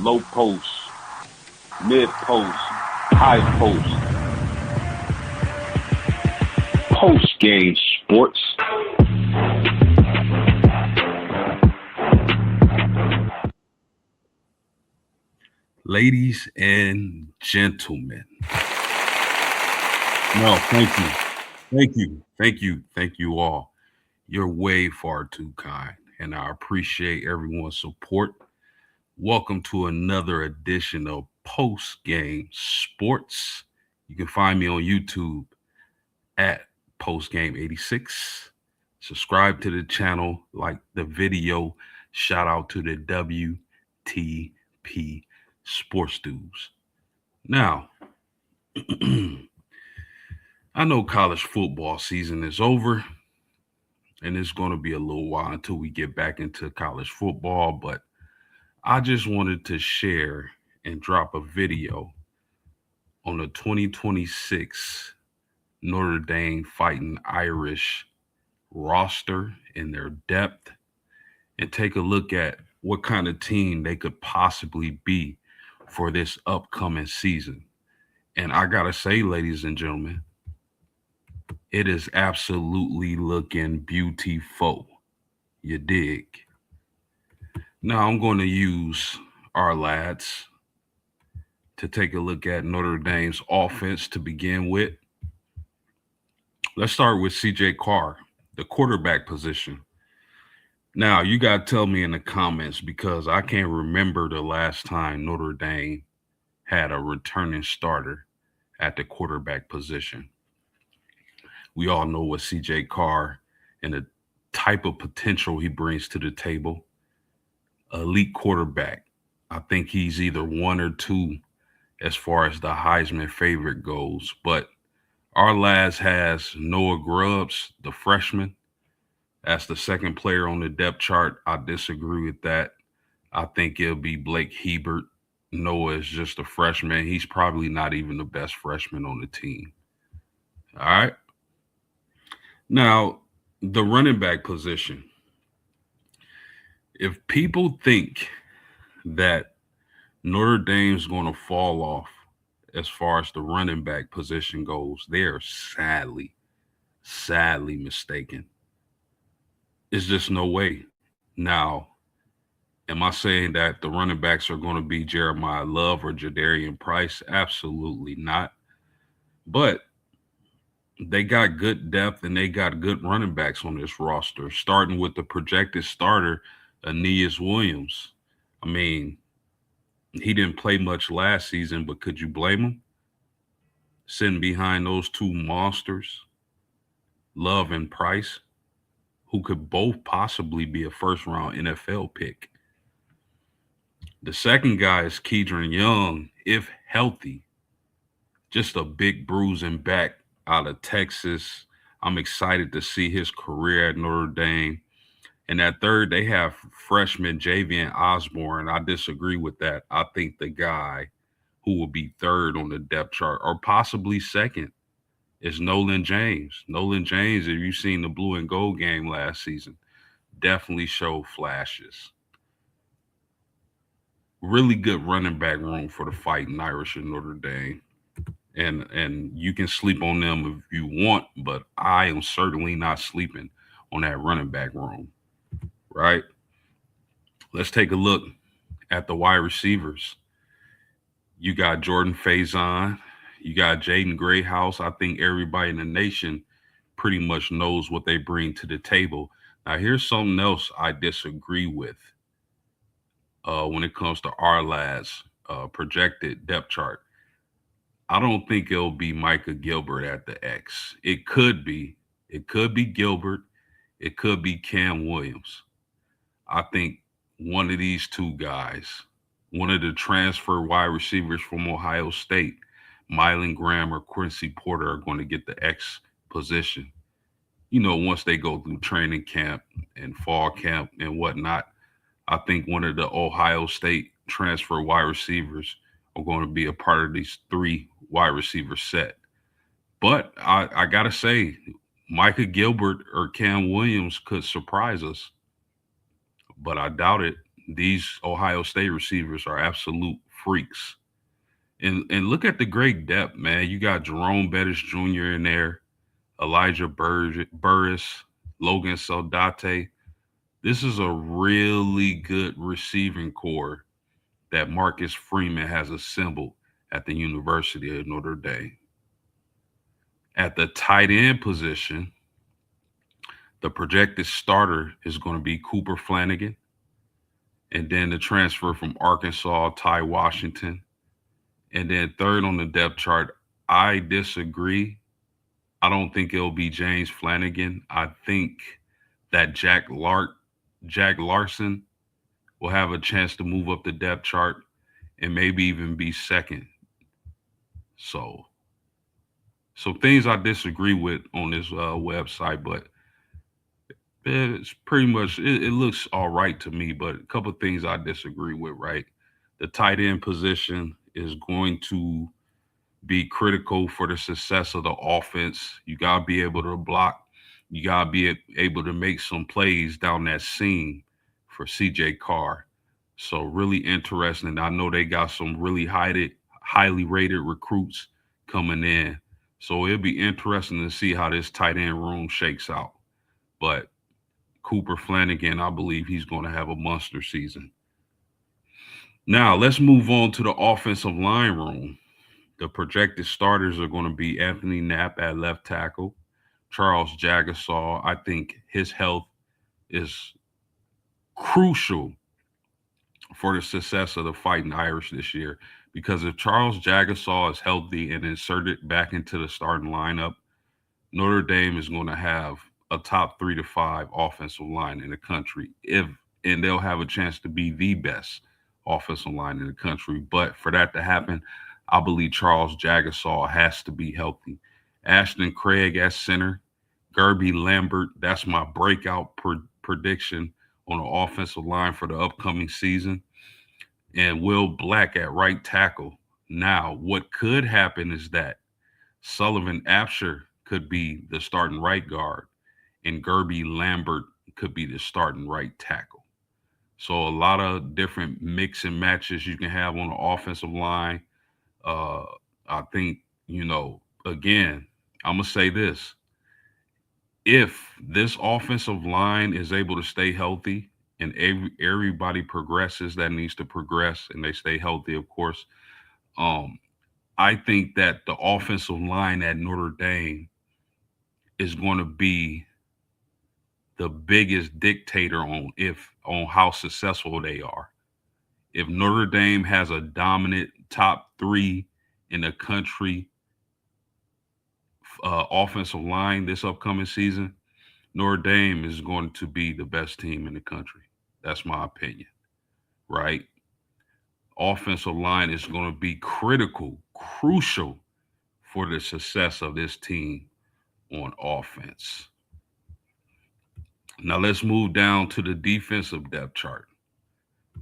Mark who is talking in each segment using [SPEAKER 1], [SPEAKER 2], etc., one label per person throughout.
[SPEAKER 1] low post, mid post, high post, post game sports.
[SPEAKER 2] Ladies and gentlemen. No, thank you all. You're way far too kind, and I appreciate everyone's support. Welcome to another edition of Post Game Sports. You can find me on YouTube at postgame86. Subscribe to the channel, like the video. Shout out to the WTP Sports Dudes. Now, I know college football season is over, and it's going to be a little while until we get back into college football, but I just wanted to share and drop a video on the 2026 Notre Dame Fighting Irish roster and their depth, and take a look at what kind of team they could possibly be for this upcoming season. And I gotta say, ladies and gentlemen, it is absolutely looking beautiful. You dig? Now I'm going to use our lads to take a look at Notre Dame's offense to begin with. Let's start with CJ Carr, the quarterback position. Now, you got to tell me in the comments, because I can't remember the last time Notre Dame had a returning starter at the quarterback position. We all know what CJ Carr and the type of potential he brings to the table. Elite quarterback. I think he's either one or two as far as the Heisman favorite goes. But our lads has Noah Grubbs, the freshman. That's the second player on the depth chart. I disagree with that. I think it'll be Blake Hebert. Noah is just a freshman. He's probably not even the best freshman on the team. All right. Now, the running back position. If people think that Notre Dame's going to fall off as far as the running back position goes, they are sadly mistaken. It's just no way. Now, am I saying that the running backs are going to be Jeremiah Love or Jadarian Price? Absolutely not. But they got good depth and they got good running backs on this roster, starting with the projected starter, Aeneas Williams. I mean, he didn't play much last season, but could you blame him? Sitting behind those two monsters, Love and Price, who could both possibly be a first-round NFL pick. The second guy is Kedron Young, if healthy. Just a big bruising back out of Texas. I'm excited to see his career at Notre Dame. And at third, they have freshman Javian Osborne. I disagree with that. I think the guy who will be third on the depth chart, or possibly second, is Nolan James. Nolan James, if you've seen the blue and gold game last season, definitely showed flashes. Really good running back room for the Fighting Irish in Notre Dame. And you can sleep on them if you want, but I am certainly not sleeping on that running back room. Right? Let's take a look at the wide receivers. You got Jordan Faison. You got Jaden Greyhouse. I think everybody in the nation pretty much knows what they bring to the table. Now, here's something else I disagree with when it comes to our lads' projected depth chart. I don't think it'll be Micah Gilbert at the X. It could be. It could be Gilbert. It could be Cam Williams. I think one of these two guys, one of the transfer wide receivers from Ohio State, Mylan Graham or Quincy Porter, are going to get the X position. You know, once they go through training camp and fall camp and whatnot, I think one of the Ohio State transfer wide receivers are going to be a part of these three wide receiver set. But I got to say, Micah Gilbert or Cam Williams could surprise us. But I doubt it. these Ohio State receivers are absolute freaks. And look at the great depth, man. You got Jerome Bettis Jr. in there, Elijah Burris, Logan Saldate. This is a really good receiving core that Marcus Freeman has assembled at the University of Notre Dame. At the tight end position, the projected starter is going to be Cooper Flanagan. And then the transfer from Arkansas, Ty Washington. And then third on the depth chart, I disagree. I don't think it'll be James Flanagan. I think that Jack Larson will have a chance to move up the depth chart and maybe even be second. So, so things I disagree with on this website, but it's pretty much it looks all right to me. But a couple of things I disagree with. Right, the tight end position is going to be critical for the success of the offense. You got to be able to block. You got to be able to make some plays down that seam for CJ Carr. So really interesting. I know they got some really highly rated recruits coming in. So it'll be interesting to see how this tight end room shakes out. But Cooper Flanagan, I believe he's going to have a monster season. Now, let's move on to the offensive line room. The projected starters are going to be Anthony Knapp at left tackle, Charles Jagasaw. I think his health is crucial for the success of the Fighting Irish this year, because if Charles Jagasaw is healthy and inserted back into the starting lineup, Notre Dame is going to have a top 3 to 5 offensive line in the country, and they'll have a chance to be the best offensive line in the country. But for that to happen, I believe Charles Jagasaw has to be healthy. Ashton Craig at center, Gerby Lambert, that's my breakout prediction on the offensive line for the upcoming season, and Will Black at right tackle. Now, what could happen is that Sullivan Absher could be the starting right guard, and Gerby Lambert could be the starting right tackle. So a lot of different mix and matches you can have on the offensive line. Uh, I think, again, I'm going to say this. If this offensive line is able to stay healthy and everybody progresses that needs to progress and they stay healthy, of course, um, I think that the offensive line at Notre Dame is going to be the biggest dictator on how successful they are. If Notre Dame has a dominant top 3 in the country offensive line this upcoming season, Notre Dame is going to be the best team in the country. That's my opinion, right? Offensive line is going to be crucial for the success of this team on offense. Now let's move down to the defensive depth chart.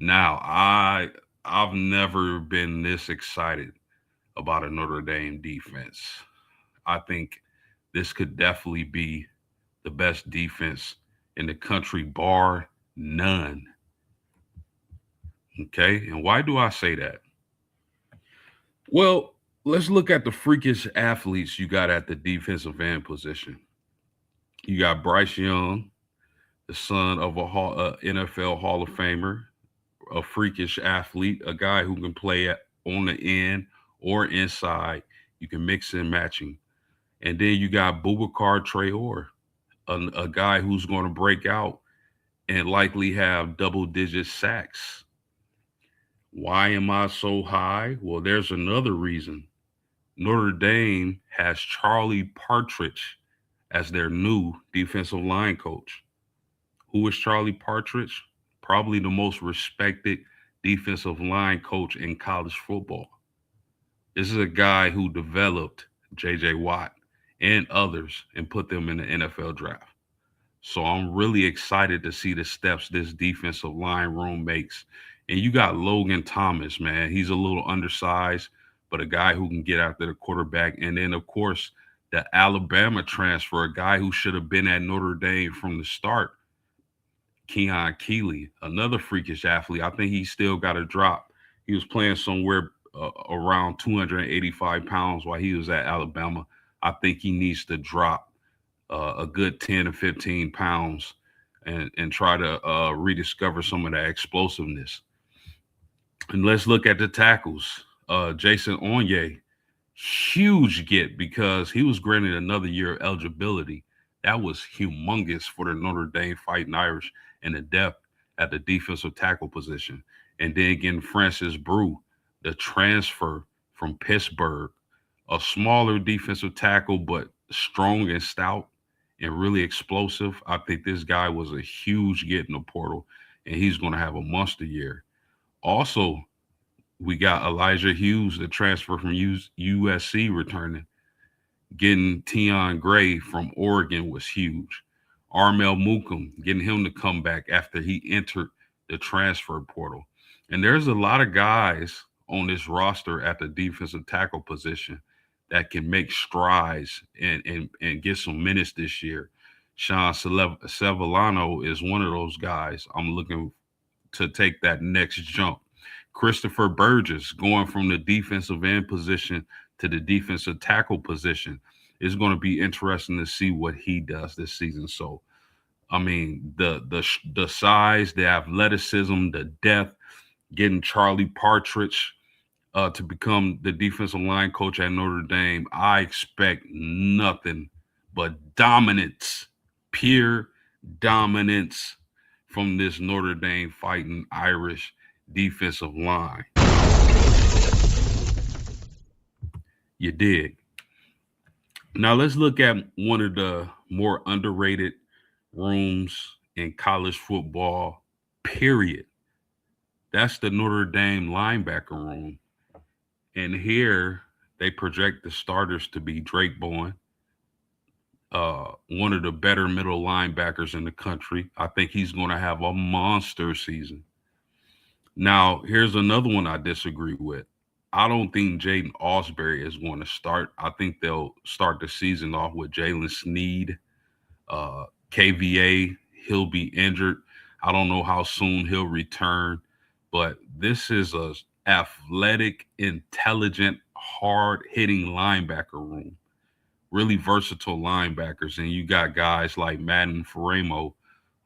[SPEAKER 2] Now, I've never been this excited about a Notre Dame defense. I think this could definitely be the best defense in the country, bar none. Okay, and why do I say that? Well, let's look at the freakish athletes you got at the defensive end position. You got Bryce Young, the son of a NFL Hall of Famer, a freakish athlete, a guy who can play on the end or inside. You can mix and matching. And then you got Boubacar Traore, a guy who's going to break out and likely have double-digit sacks. Why am I so high? Well, there's another reason. Notre Dame has Charlie Partridge as their new defensive line coach. Who is Charlie Partridge? Probably the most respected defensive line coach in college football. This is a guy who developed J.J. Watt and others and put them in the NFL draft. So I'm really excited to see the steps this defensive line room makes. And you got Logan Thomas, man. He's a little undersized, but a guy who can get after the quarterback. And then, of course, the Alabama transfer, a guy who should have been at Notre Dame from the start, Keon Keeley, another freakish athlete. I think he still got a drop. He was playing somewhere around 285 pounds while he was at Alabama. I think he needs to drop a good 10 to 15 pounds and try to rediscover some of that explosiveness. And let's look at the tackles. Jason Onye, huge get because he was granted another year of eligibility. That was humongous for the Notre Dame Fighting Irish and the depth at the defensive tackle position. And then again, Francis Brew, the transfer from Pittsburgh, a smaller defensive tackle, but strong and stout and really explosive. I think this guy was a huge get in the portal, and he's going to have a monster year. Also, we got Elijah Hughes, the transfer from USC, returning. Getting Tion Gray from Oregon was huge. Armel Mukum, getting him to come back after he entered the transfer portal. And there's a lot of guys on this roster at the defensive tackle position that can make strides and get some minutes this year. Sean Sevillano is one of those guys. I'm looking to take that next jump. Christopher Burgess going from the defensive end position to the defensive tackle position. It's going to be interesting to see what he does this season. So, I mean, the size, the athleticism, the depth, getting Charlie Partridge to become the defensive line coach at Notre Dame, I expect nothing but dominance, pure dominance from this Notre Dame Fighting Irish defensive line. You dig? Now let's look at one of the more underrated rooms in college football, period. That's the Notre Dame linebacker room. And here they project the starters to be Drake Bowen, one of the better middle linebackers in the country. I think he's going to have a monster season. Now, here's another one I disagree with. I don't think Jaden Ausberry is going to start. I think they'll start the season off with Jalen Sneed. KVA, he'll be injured. I don't know how soon he'll return, but this is a athletic, intelligent, hard-hitting linebacker room. Really versatile linebackers, and you got guys like Madden Faremo,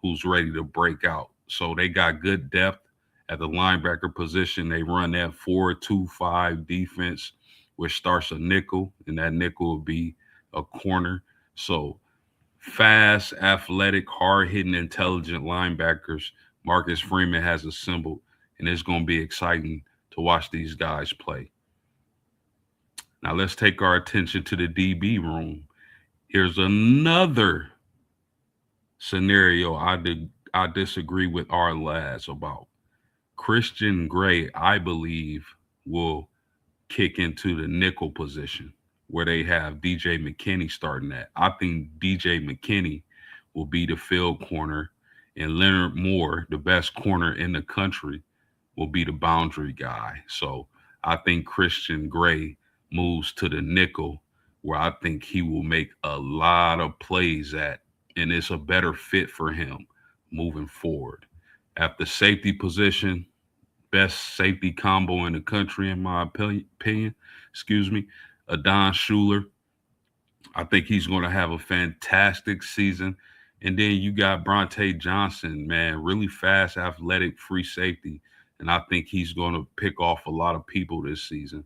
[SPEAKER 2] who's ready to break out. So they got good depth at the linebacker position. They run that 4-2-5 defense, which starts a nickel, and that nickel will be a corner. So fast, athletic, hard-hitting, intelligent linebackers Marcus Freeman has assembled, and it's going to be exciting to watch these guys play. Now let's take our attention to the DB room. Here's another scenario I disagree with our lads about. Christian Gray, I believe, will kick into the nickel position where they have DJ McKinney starting at. I think DJ McKinney will be the field corner, and Leonard Moore, the best corner in the country, will be the boundary guy. So I think Christian Gray moves to the nickel where I think he will make a lot of plays at, and it's a better fit for him moving forward. At the safety position, best safety combo in the country, in my opinion, Adon Schuler. I think he's going to have a fantastic season. And then you got Bronte Johnson, man, really fast, athletic, free safety. And I think he's going to pick off a lot of people this season.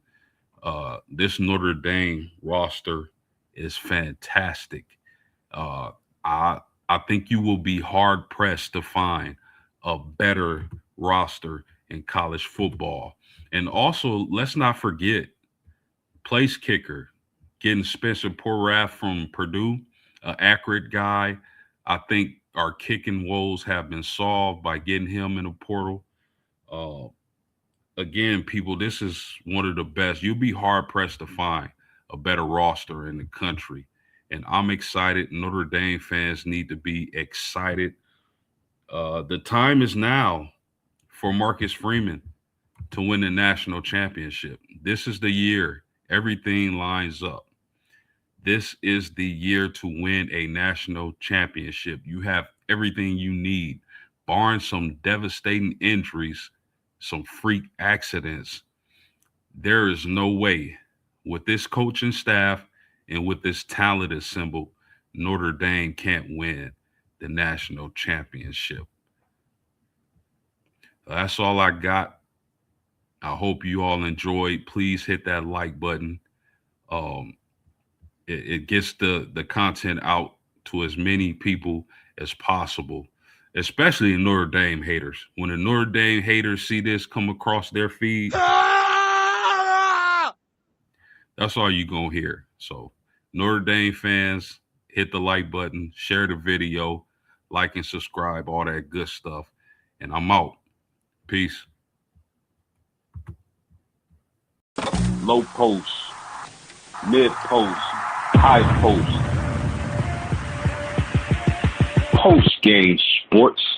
[SPEAKER 2] This Notre Dame roster is fantastic. I think you will be hard pressed to find a better roster in college football. And also, let's not forget place kicker, getting Spencer Porath from Purdue, an accurate guy. I think our kicking woes have been solved by getting him in the portal. Again, people, this is one of the best. You'll be hard pressed to find a better roster in the country. And I'm excited. Notre Dame fans need to be excited. The time is now for Marcus Freeman to win the national championship. This is the year everything lines up. This is the year to win a national championship. You have everything you need, barring some devastating injuries, some freak accidents, there is no way with this coaching staff and with this talent assembled, Notre Dame can't win the national championship. That's all I got. I hope you all enjoyed. Please hit that like button. Um, it gets the content out to as many people as possible, especially Notre Dame haters. When the Notre Dame haters see this come across their feed, that's all you're going to hear. So, Notre Dame fans, hit the like button, share the video, like and subscribe, all that good stuff. And I'm out. Peace.
[SPEAKER 1] Low post, mid post, high post, post game sports.